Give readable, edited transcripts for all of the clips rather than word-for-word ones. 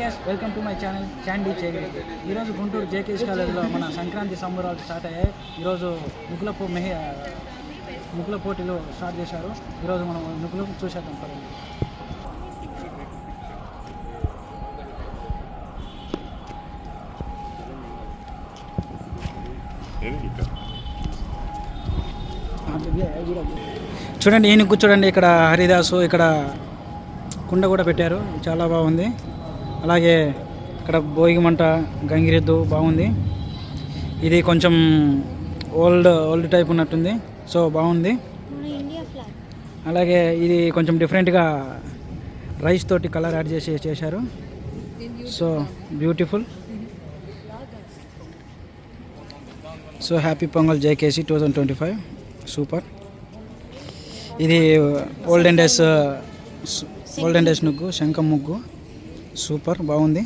Welcome to my channel Sandy Chegari. ఈరోజు Guntur JKS కాలేజీలో మన సంక్రాంతి సంబరాలు స్టార్ట్ అయ్యాయి. ఈరోజు ముగ్గుల పోటీలు స్టార్ట్ చేశారు. ఈరోజు మనం ముగ్గులు చూసేద్దాం పదండి. చూడండి ఈ ముగ్గు చూడండి, ఇక్కడ హరిదాసు, ఇక్కడ కుండ కూడా పెట్టారు, చాలా బాగుంది. అలాగే ఇక్కడ భోగిమంట, గంగిరెద్దు బాగుంది. ఇది కొంచెం ఓల్డ్ టైప్ ఉన్నట్టుంది, సో బాగుంది. అలాగే ఇది కొంచెం డిఫరెంట్గా రైస్ తోటి కలర్ యాడ్ చేశారు, so beautiful. So happy pongal JKC 2025 super. ఇది ఓల్డెన్ డేస్ ముగ్గు, శంఖం ముగ్గు సూపర్ బాగుంది.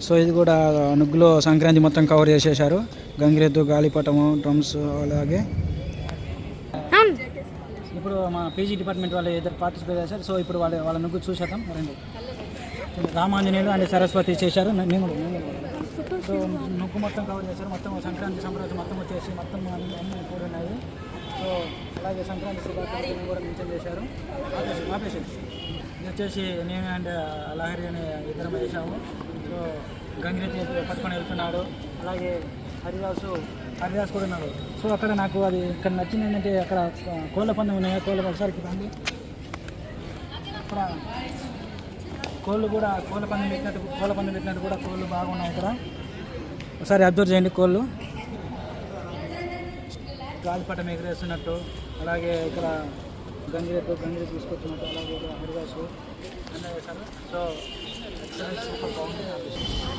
సో ఇది కూడా ముగ్గులో సంక్రాంతి మొత్తం కవర్ చేసేసారు. గంగిరెద్దు, గాలిపటము, డ్రమ్స్. అలాగే ఇప్పుడు మా పీజీ డిపార్ట్మెంట్ వాళ్ళు ఇద్దరు పార్టిసిపేట్ చేశారు. సో ఇప్పుడు వాళ్ళ ముగ్గు చూసేద్దాం రండి. రామాంజనేయులు అండ్ సరస్వతి చేశారు. నేను సో ముగ్గు మొత్తం కవర్ చేశారు. మొత్తం సంక్రాంతి సంబరాలు మొత్తం వచ్చేసి మొత్తం అన్నీ కూడా ఉన్నాయి. సో అలాగే సంక్రాంతి శుభాకాంక్షలు కూడా మెన్షన్ చేశారు. ఆపేసి ఇది వచ్చేసి నేను అండ్ లహరి అనే ఇద్దరం వేసాము. సో గంగిరెద్దు పట్టుకొని వెళ్తున్నాడు. అలాగే హరిదాస్ కూడా ఉన్నాడు. సో అక్కడ నాకు అది ఇక్కడ నచ్చింది ఏంటంటే, అక్కడ కోళ్ళ పందెం ఉన్నాయి. కోళ్ళ ఒకసారి రండి. ఇక్కడ కోళ్ళు పందెం పెట్టినట్టు కూడా కోళ్ళు బాగున్నాయి. ఇక్కడ ఒకసారి అబ్జర్వ్ చేయండి. కోళ్ళు గాలిపటం ఎగరేస్తున్నట్టు, అలాగే ఇక్కడ గంగిరెద్దు తీసుకొచ్చినట్టు, అలాగే హరిదాసు అన్నీ వేశారు.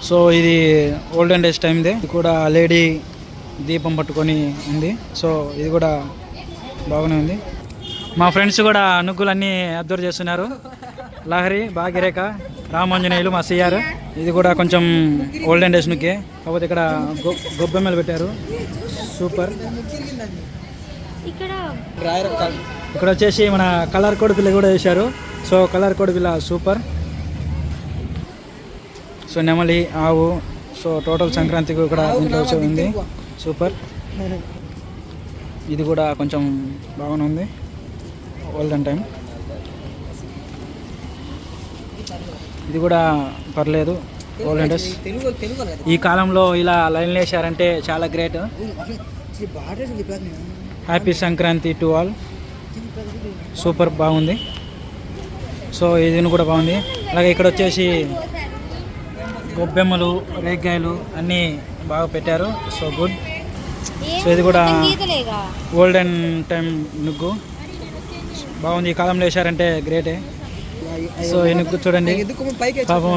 సో ఇది ఓల్డెన్ డేస్ టైందే. ఇది కూడా లేడీ దీపం పట్టుకొని ఉంది. సో ఇది కూడా బాగానే ఉంది. మా ఫ్రెండ్స్ కూడా నుగ్గులన్నీ అబ్జర్వ్ చేస్తున్నారు. లహరి, భాగ్యరేఖ, రామాంజనేయులు, మా సిఆర్. ఇది కూడా కొంచెం ఓల్డెన్ డేస్ నుగ్గే, కాకపోతే ఇక్కడ గొబ్బెమ్మలు పెట్టారు, సూపర్. ఇక్కడ వచ్చేసి మన కలర్ కోడ్ పిల్ల కూడా వేశారు. సో కలర్ కోడ్ పిల్ల సూపర్. సో నెమలి, ఆవు. సో టోటల్ సంక్రాంతికి ఇక్కడ ఇంట్లో ఉంది, సూపర్. ఇది కూడా కొంచెం బాగానే ఉంది, ఓల్డెన్ టైం. ఇది కూడా పర్లేదు, ఓల్డెన్ డేస్. ఈ కాలంలో ఇలా లైన్లు వేసారంటే చాలా great. Happy Sankranti to all. Super బాగుంది. సో ఇది కూడా బాగుంది. అలాగే ఇక్కడ వచ్చేసి గొబ్బెమ్మలు, రేగ్గాయలు అన్నీ బాగా పెట్టారు, సో గుడ్. సో ఇది కూడా ఓల్డెన్ టైం నుగ్గు బాగుంది. ఈ కాలంలో వేసారంటే గ్రేటే. సో ఈ నుగ్గు చూడండి, పాపం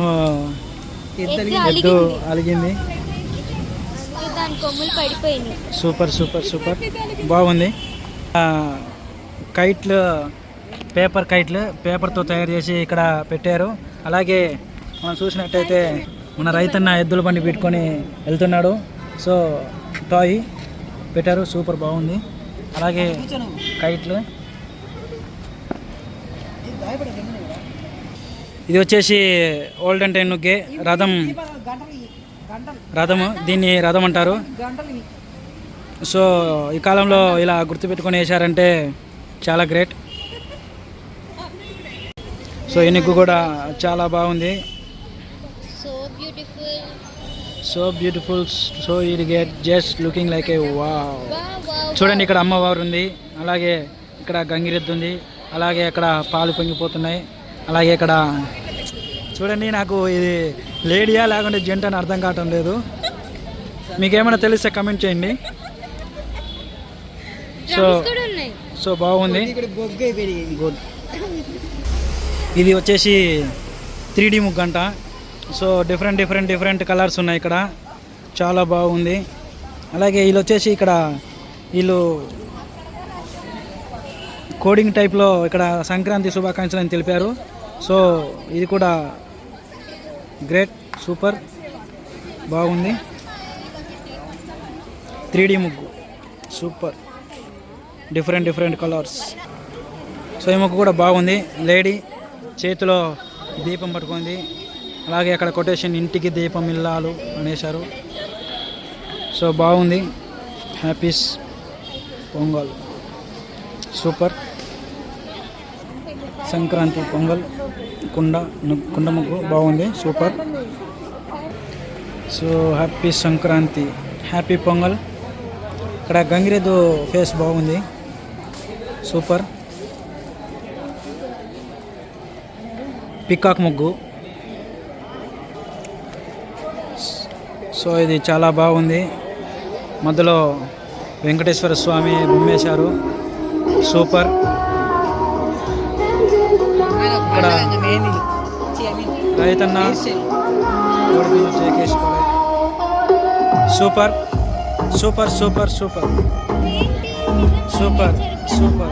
ఎద్దు అలిగింది. సూపర్ బాగుంది. కైట్లు, పేపర్తో తయారు చేసి ఇక్కడ పెట్టారు. అలాగే మనం చూసినట్టయితే మన రైతన్న ఎద్దుల బండి పెట్టుకొని వెళ్తున్నాడు. సో టాయ్ పెట్టారు, సూపర్ బాగుంది. అలాగే కైట్లు. ఇది వచ్చేసి ఓల్డెన్ టైం నుగ్గే, రథము, దీన్ని రథం అంటారు. సో ఈ కాలంలో ఇలా గుర్తుపెట్టుకొని వేసారంటే చాలా గ్రేట్. సో ఈ నుగ్గు కూడా చాలా బాగుంది, సో బ్యూటిఫుల్. సో ఇది గెట్ జస్ట్ లుకింగ్ లైక్ ఏ వావ్. చూడండి ఇక్కడ అమ్మవారు ఉంది, అలాగే ఇక్కడ గంగిరెద్దు ఉంది, అలాగే ఇక్కడ పాలు పొంగిపోతున్నాయి. అలాగే ఇక్కడ చూడండి, నాకు ఇది లేడీయా లేకుంటే జెంట్ అని అర్థం కావటం లేదు. మీకేమైనా తెలిస్తే కమెంట్ చేయండి. సో బాగుంది, గుడ్. ఇది వచ్చేసి 3D ముగ్గంట. సో డిఫరెంట్ కలర్స్ ఉన్నాయి ఇక్కడ, చాలా బాగుంది. అలాగే వీళ్ళు వచ్చేసి వీళ్ళు కోడింగ్ టైప్లో ఇక్కడ సంక్రాంతి శుభాకాంక్షలు అని తెలిపారు. సో ఇది కూడా గ్రేట్, సూపర్ బాగుంది. 3D ముగ్గు సూపర్, డిఫరెంట్ కలర్స్. సో ఈ ముగ్గు కూడా బాగుంది. లేడీ చేతిలో దీపం పట్టుకుంది. అలాగే అక్కడ కొటేషన్ ఇంటికి దీపం ఇల్లాలు అనేసారు. సో బాగుంది. హ్యాపీస్ పొంగల్ సూపర్. సంక్రాంతి పొంగల్ కుండ ముగ్గు బాగుంది super. So happy Sankranti, happy Pongal. ఇక్కడ గంగిరెద్దు ఫేస్ బాగుంది సూపర్. పికాక్ ముగ్గు. సో ఇది చాలా బాగుంది. మధ్యలో వెంకటేశ్వర స్వామి బొమ్మేశారు సూపర్. ఇక్కడ రైతన్న super super super super super super.